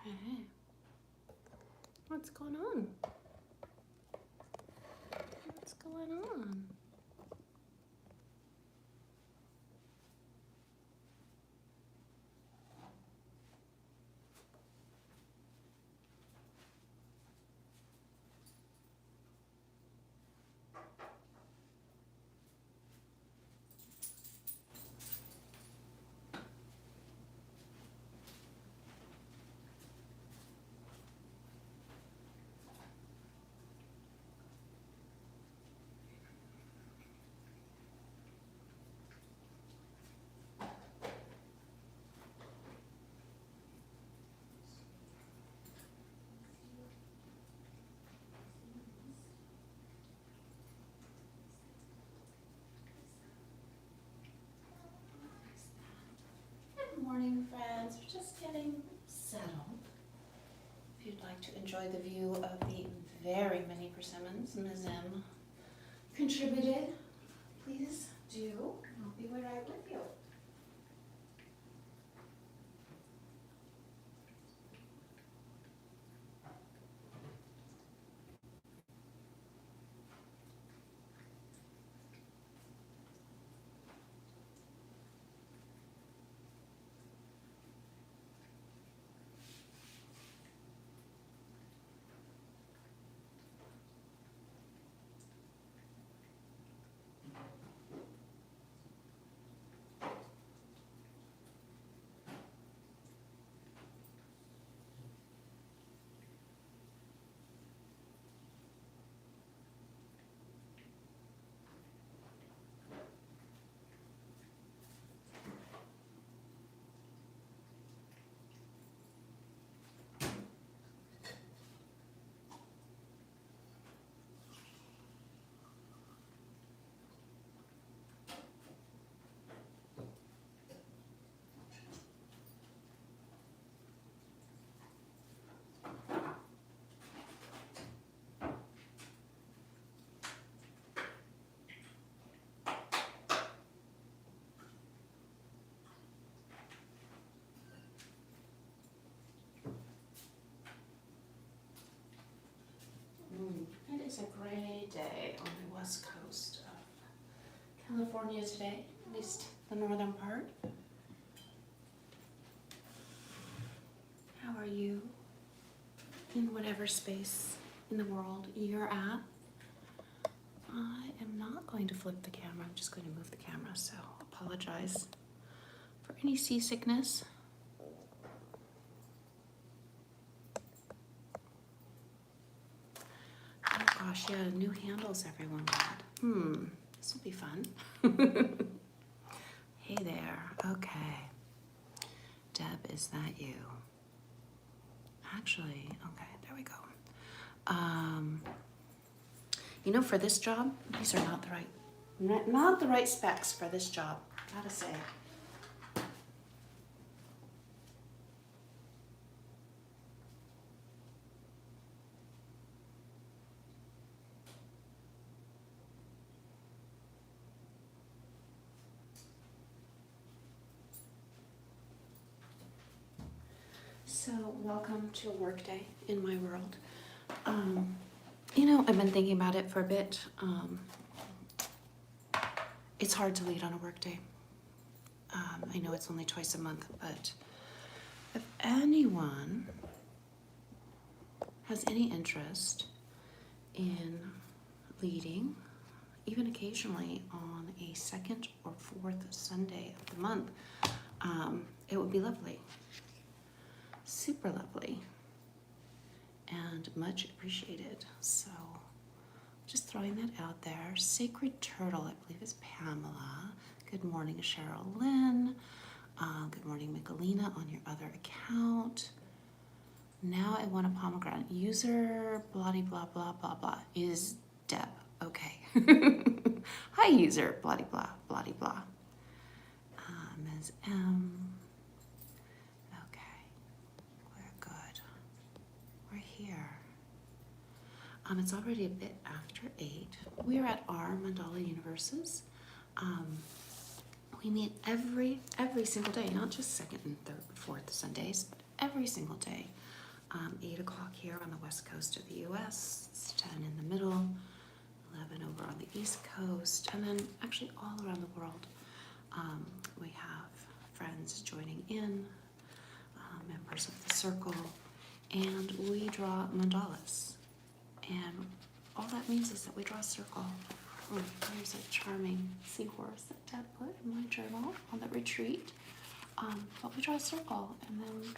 Hey, what's going on? What's going on? Good morning, friends. We're just getting settled. If you'd like to enjoy the view of the very many persimmons Ms. M contributed, please do. I'll be right with you. It is a gray day on the west coast of California today, at least the northern part. How are you in whatever space in the world you're at? I am not going to flip the camera, I'm just going to move the camera, so apologize for any seasickness. Oh gosh, yeah, new handles everyone got. This will be fun. Hey there, okay. Deb, is that you? Actually, okay, there we go. You know, for this job, these are not the right specs for this job, gotta say. So, welcome to a work day in my world. You know, I've been thinking about it for a bit. It's hard to lead on a work day. I know it's only twice a month, but if anyone has any interest in leading, even occasionally on a second or fourth Sunday of the month, it would be lovely. Super lovely and much appreciated. So just throwing that out there. Sacred Turtle, I believe is Pamela. Good morning, Cheryl Lynn. Good morning, Michelina on your other account. Now I want a pomegranate. User blah blah blah blah blah is Deb. Okay. Hi, user blah blah blah blah. Ms. M. Here. It's already a bit after 8. We are at our mandala universes. We meet every single day, not just second and third, fourth Sundays, but every single day. 8 o'clock here on the west coast of the US, it's 10 in the middle, 11 over on the east coast, and then actually all around the world. We have friends joining in, members of the circle, and we draw mandalas. And all that means is that we draw a circle. Oh, there's a charming seahorse that Dad put in my journal on the retreat. But we draw a circle, and then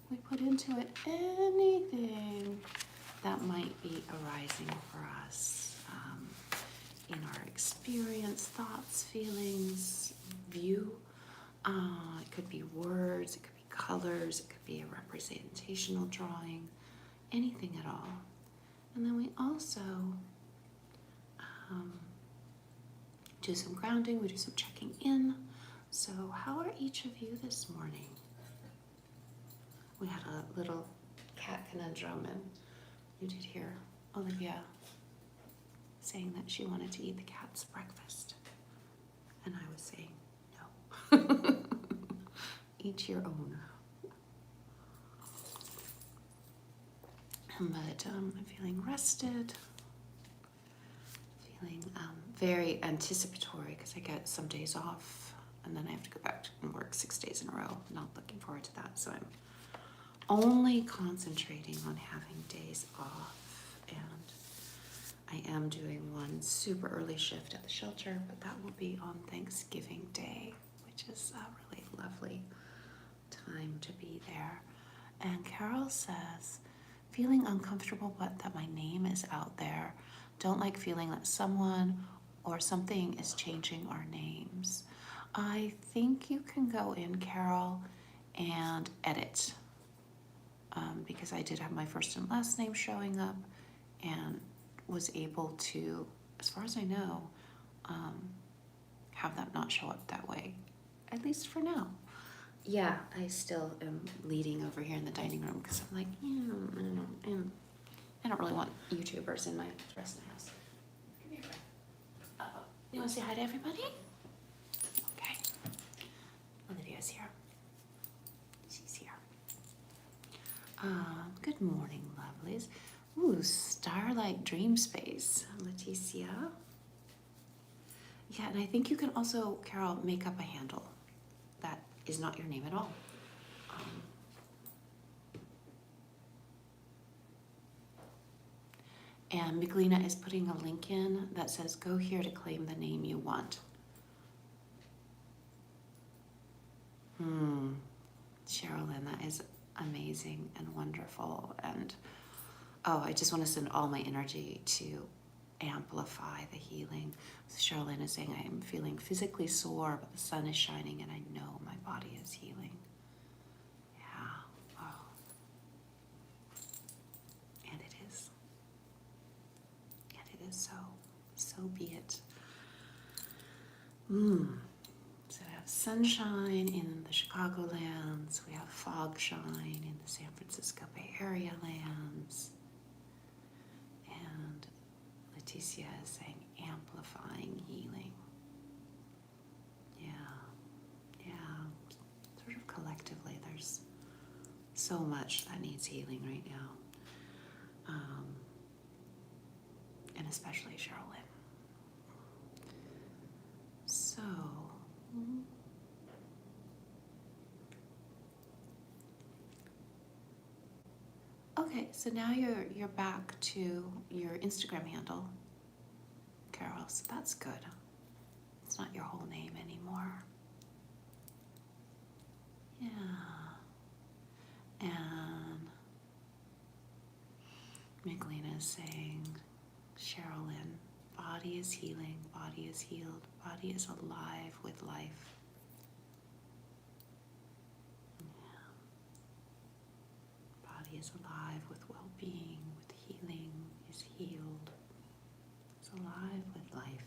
we put into it anything that might be arising for us in our experience, thoughts, feelings, view. It could be words, it could be colors, it could be a representational drawing, anything at all. And then we also do some grounding, we do some checking in. So how are each of you this morning? We had a little cat conundrum, and you did hear Olivia saying that she wanted to eat the cat's breakfast. And I was saying, no. Each your own. But I'm feeling rested, feeling very anticipatory because I get some days off and then I have to go back and work 6 days in a row. Not looking forward to that, so I'm only concentrating on having days off. And I am doing one super early shift at the shelter, but that will be on Thanksgiving Day, which is a really lovely time to be there. And Carol says, feeling uncomfortable but that my name is out there. Don't like feeling that someone or something is changing our names. I think you can go in, Carol, and edit. Because I did have my first and last name showing up and was able to, as far as I know, have that not show up that way, at least for now. Yeah, I still am leading over here in the dining room because I'm like, I don't know, I don't really want YouTubers in my rest of the house. Come here, Fred. You want to say hi to everybody? Okay. Olivia's here. She's here. Good morning, lovelies. Ooh, Starlight Dream Space, Leticia. Yeah, and I think you can also, Carol, make up a handle that is not your name at all. And Miglina is putting a link in that says, go here to claim the name you want. Sherilyn, that is amazing and wonderful. And I just want to send all my energy to amplify the healing. Sherilyn is saying, I am feeling physically sore, but the sun is shining and I know my body is healing. Yeah. Oh. And it is. And it is so. So be it. So we have sunshine in the Chicagolands. We have fog shine in the San Francisco Bay Area lands. And Leticia is saying amplifying healing. Yeah. Sort of collectively, there's so much that needs healing right now. And especially Sherilyn. So, okay, so now you're back to your Instagram handle, Carol, so that's good. It's not your whole name anymore. Yeah. And Miglina is saying, Sherilyn, body is healing, body is healed, body is alive with life. Yeah. Body is alive with well-being, with healing, is healed, is alive with life.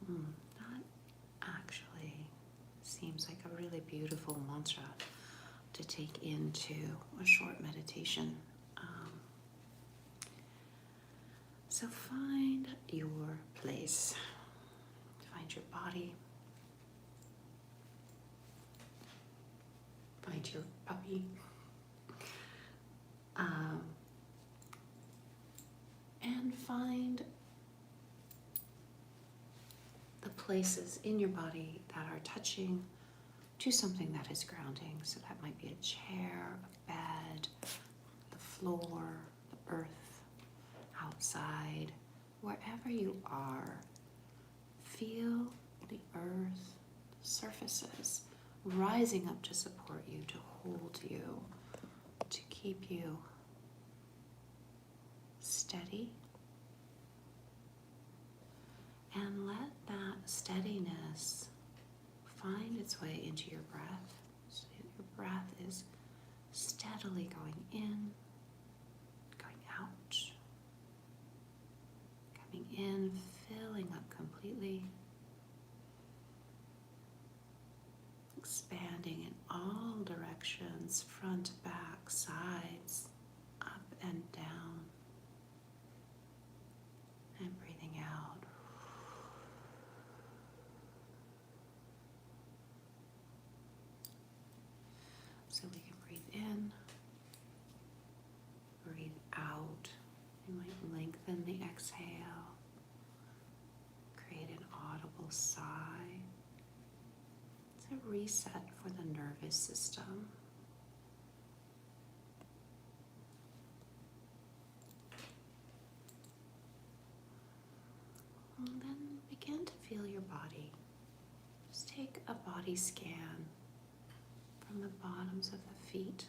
That actually seems like a really beautiful mantra to take into a short meditation. So find your place, find your body, find your puppy, Um, and find the places in your body that are touching to something that is grounding. So that might be a chair, a bed, the floor, the earth, outside, wherever you are. Feel the earth surfaces rising up to support you, to hold you, to keep you steady. And let that steadiness find its way into your breath. So your breath is steadily going in, going out, coming in, filling up completely, expanding in all directions, front, back, sides, up and down, and breathing out. So we can breathe in, breathe out. You might lengthen the exhale, create an audible sigh. It's a reset for the nervous system. And then begin to feel your body. Just take a body scan from the bottoms of the feet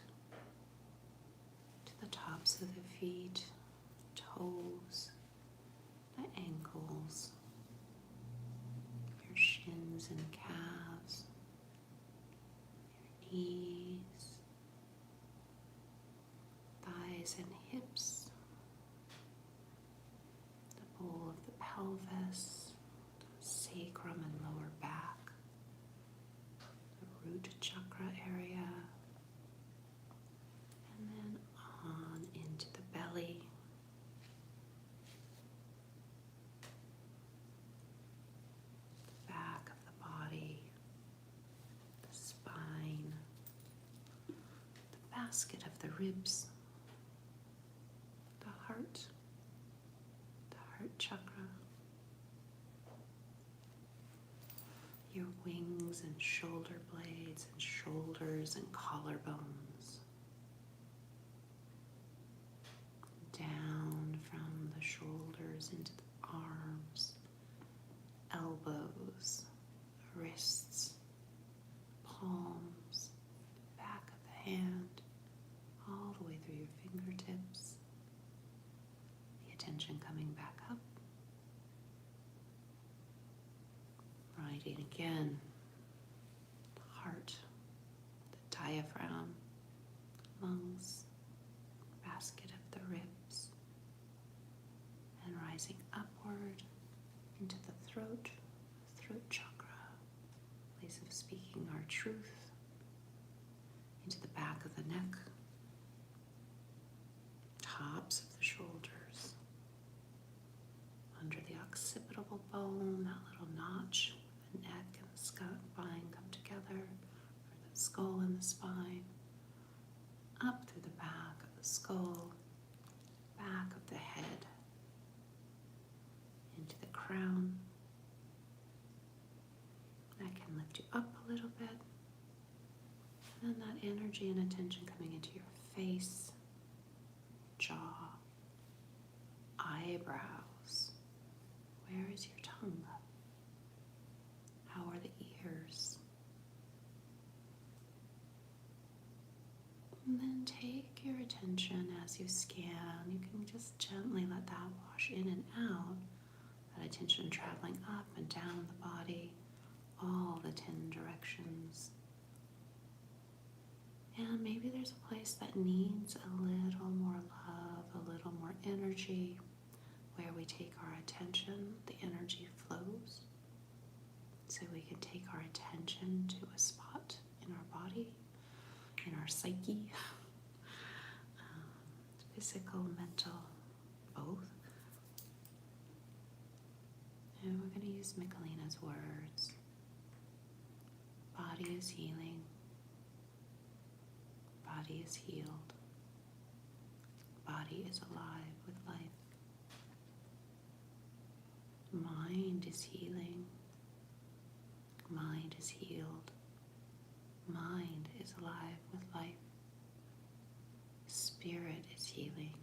to the tops of the feet, toes, the ankles, your shins and calves, your knees, thighs and hips, the bowl of the pelvis, the sacrum and lower back, the root chakra area, and then on into the belly, the back of the body, the spine, the basket of the ribs, the heart chakra, your wings and shoulder blades and shoulders and collarbones, down from the shoulders into the arms, elbows, wrists, palms, back of the hand, all the way through your fingertips. The attention coming back up. Riding again, the heart, the diaphragm, lungs, basket of the ribs, and rising upward into the throat chakra, place of speaking our truth, into the back of the neck, tops of the shoulders, under the occipital bone, that little notch, the neck and the spine come together, or the skull and the spine, up through the back of the skull, back of the head, into the crown. That can lift you up a little bit. And then that energy and attention coming into your face, jaw, eyebrows. Where is your tongue? How are the ears? And then take your attention as you scan. You can just gently let that wash in and out. That attention traveling up and down the body, all the 10 directions. And maybe there's a place that needs a little more love, a little more energy. Where we take our attention, the energy flows. So we can take our attention to a spot in our body, in our psyche, physical, mental, both. And we're going to use Michelina's words. Body is healing. Body is healed. Body is alive with life. Mind is healing. Mind is healed. Mind is alive with life. Spirit is healing.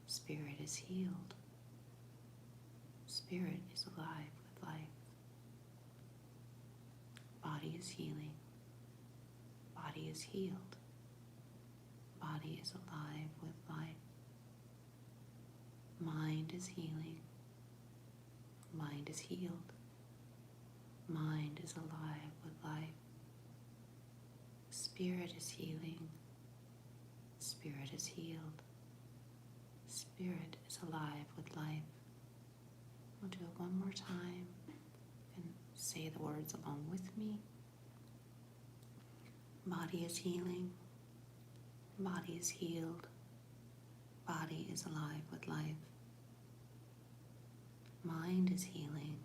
Spirit is healed. Spirit is alive with life. Body is healing. Body is healed. Body is alive with life. Mind is healing. Mind is healed. Mind is alive with life. Spirit is healing. Spirit is healed. Spirit is alive with life. We'll do it one more time and say the words along with me. Body is healing. Body is healed. Body is alive with life. Mind is healing.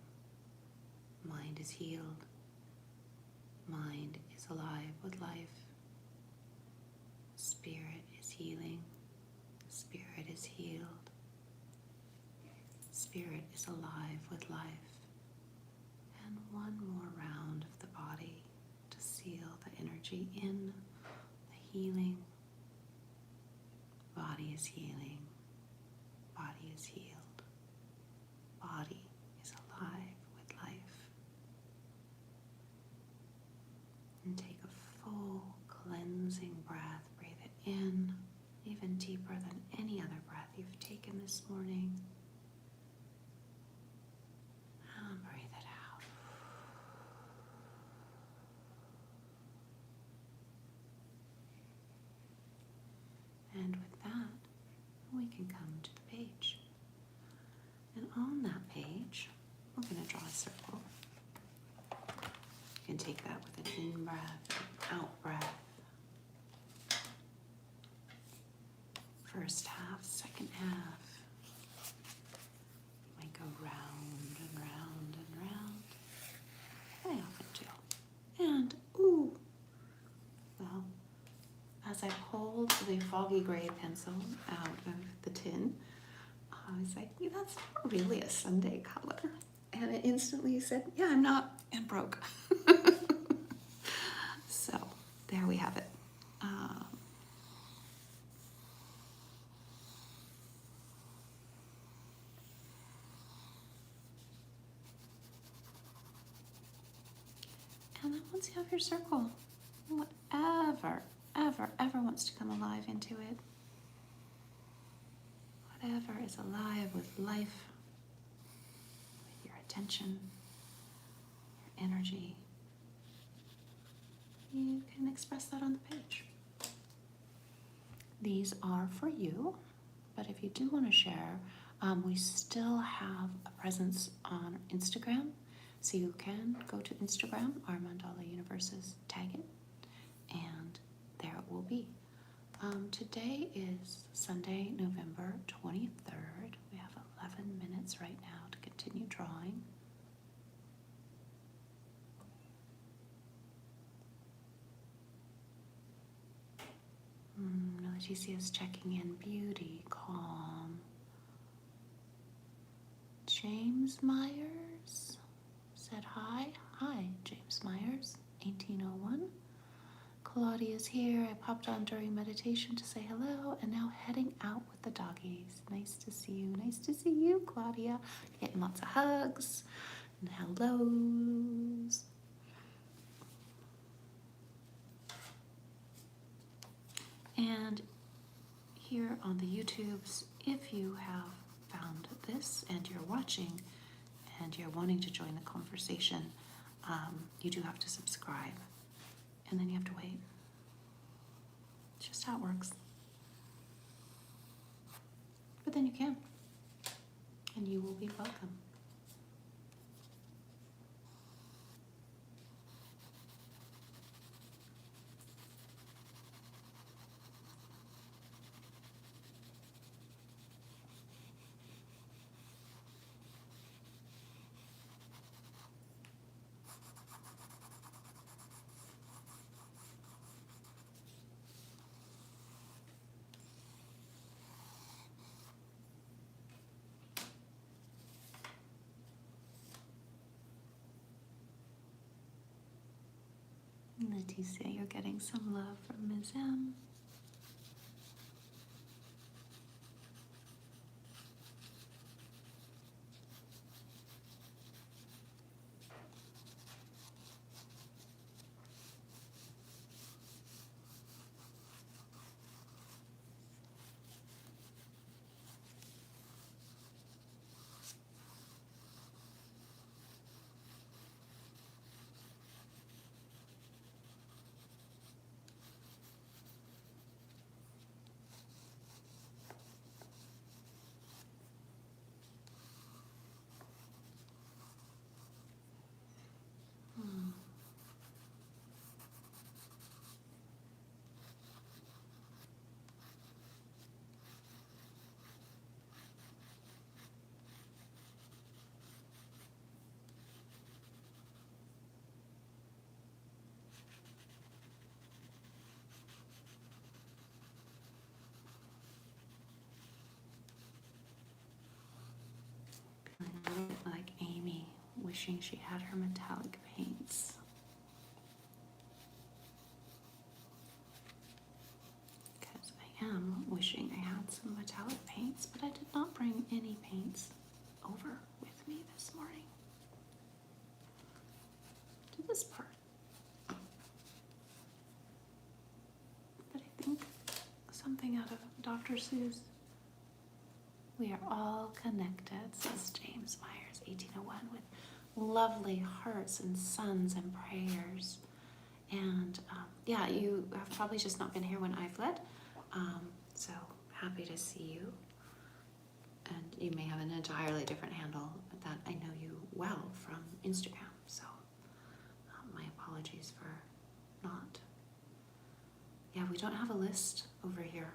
Mind is healed. Mind is alive with life. Spirit is healing. Spirit is healed. Spirit is alive with life. And one more round of the body to seal the energy in the healing. Body is healing. Body is healed. Body is alive with life. And take a full cleansing breath. Breathe it in, even deeper than any other breath you've taken this morning. And breathe it out. And with that, we can come to the page. And on that page, we're going to draw a circle. You can take that with an in-breath, an out-breath. First half, second half. You might go round and round and round. I often do. And, ooh, well, as I pulled the foggy gray pencil out of the tin, I was like, that's not really a Sunday color. And it instantly said, yeah, I'm not, and broke. So, there we have it. And then once you have your circle, whatever, ever wants to come alive into it, whatever is alive with life, with your attention, your energy, you can express that on the page. These are for you, but if you do want to share, we still have a presence on Instagram. So you can go to Instagram, our Mandala Universes, tag it, and there it will be. Today is Sunday, November 23rd. We have 11 minutes right now to continue drawing. Leticia is checking in. Beauty, calm. James Myers said hi. Hi, James Myers, 1801. Claudia's here. I popped on during meditation to say hello and now heading out with the doggies. Nice to see you. Nice to see you, Claudia. Getting lots of hugs and hellos. And here on the YouTubes, if you have found this and you're watching and you're wanting to join the conversation, you do have to subscribe. And then you have to wait. It's just how it works. But then you can. And you will be welcome. Leticia, you're getting some love from Ms. M. Like Amy, wishing she had her metallic paints. Because I am wishing I had some metallic paints, but I did not bring any paints over with me this morning to this part. But I think something out of Dr. Seuss. We are all connected, says James Myers, 1801, with lovely hearts and suns and prayers. And yeah, you have probably just not been here when I've led. So happy to see you. And you may have an entirely different handle that I know you well from Instagram. So my apologies for not. Yeah, we don't have a list over here.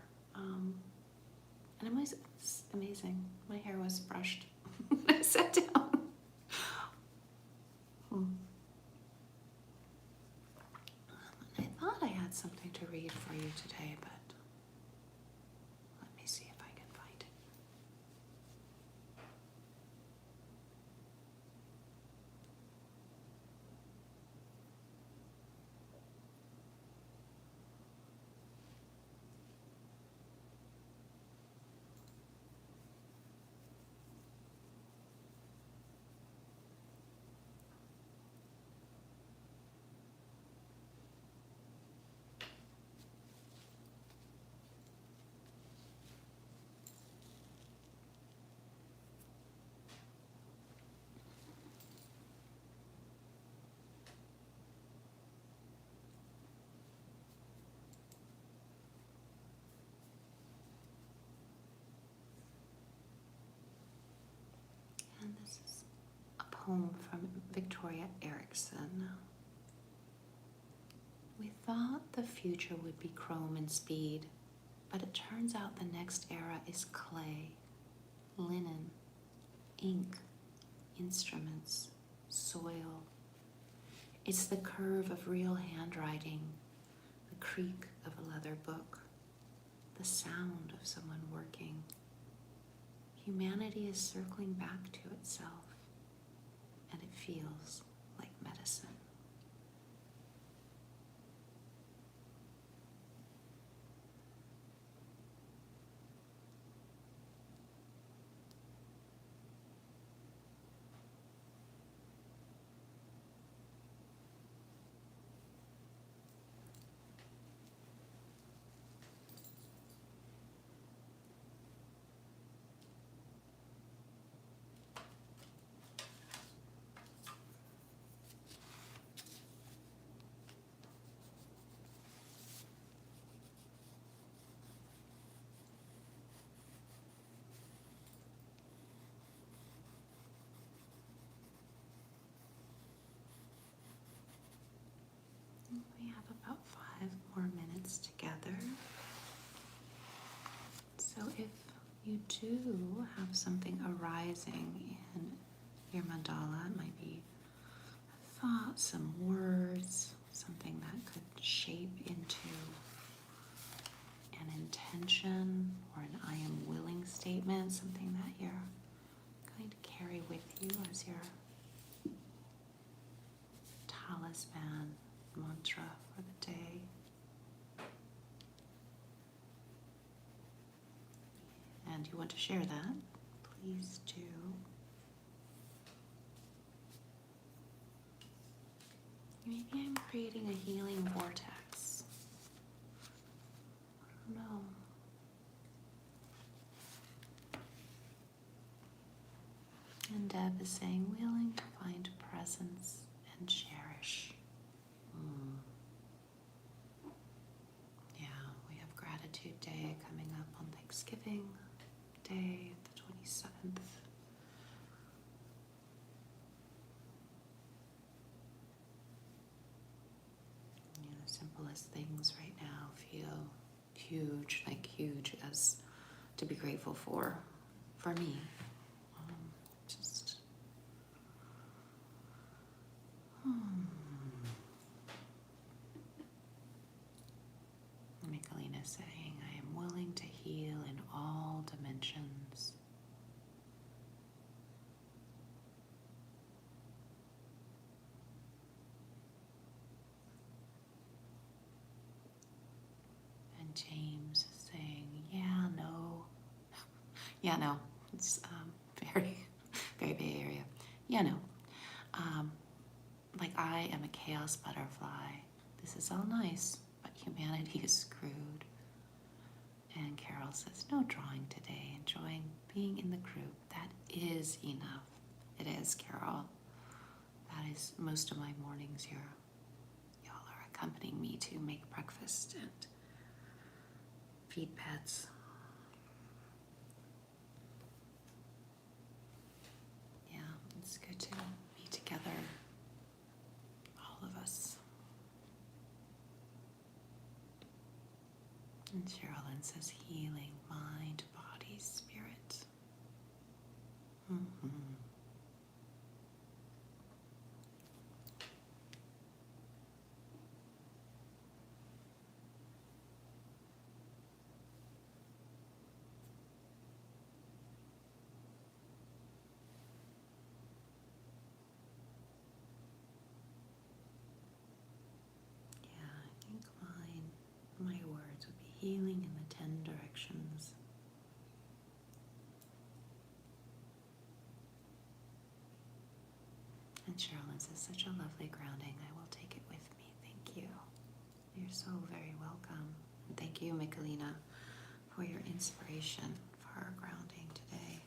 And it's amazing. My hair was brushed when I sat down. I thought I had something to read for you today, but let me see if I can find it. And this is a poem from Victoria Erickson. We thought the future would be chrome and speed, but it turns out the next era is clay, linen, ink, instruments, soil. It's the curve of real handwriting, the creak of a leather book, the sound of someone working. Humanity is circling back to itself, and it feels like medicine. We have about 5 more minutes together. So if you do have something arising in your mandala, it might be a thought, some words, something that could shape into an intention or an I am willing statement, something that you're going to carry with you as your talisman mantra for the day. And you want to share that, please do. Maybe I'm creating a healing vortex. I don't know. And Deb is saying, willing to find presence and cherish. Yeah, we have Gratitude Day coming up on Thanksgiving Day, the 27th. The simplest things right now feel huge, like huge as to be grateful for me. Just Michelina saying, I am willing to heal in all dimensions. And James is saying, yeah, no. Yeah, no. It's very, very Bay Area. Yeah, no. Like I am a chaos butterfly. This is all nice, but humanity is screwed. And Carol says, no drawing today, enjoying being in the group. That is enough. It is, Carol. That is most of my mornings here. Y'all are accompanying me to make breakfast and feed pets. Yeah, it's good to be together, all of us. And Sherilyn says, healing, mind, body, spirit. Yeah, I think my words would be healing in the 10 directions. And Sherilyn says, such a lovely grounding. I will take it with me. Thank you. You're so very welcome. And thank you, Michelina, for your inspiration for our grounding today.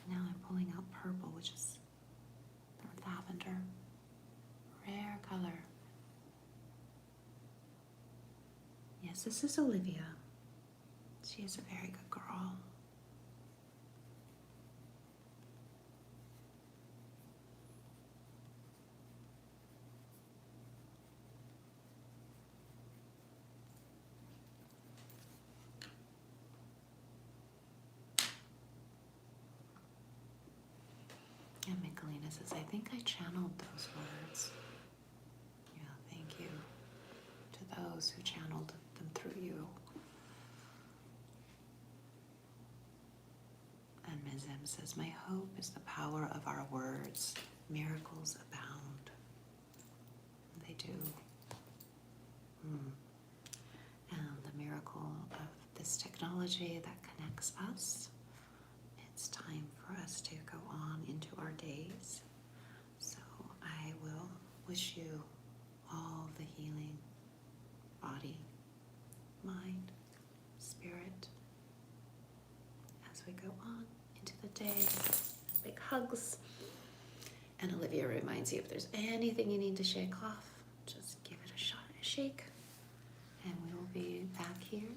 Now I'm pulling out purple, which is lavender. Rare color. Yes, this is Olivia. She is a very good girl. And Michelina says, I think I channeled those words. Yeah, thank you to those who channeled them through you. And Ms. M says, my hope is the power of our words. Miracles abound. They do. And the miracle of this technology that connects us, it's time for us to go on into our days. So I will wish you all the healing, body, mind, spirit, as we go on into the day. Big hugs. And Olivia reminds you, if there's anything you need to shake off, just give it a shot, a shake. And we will be back here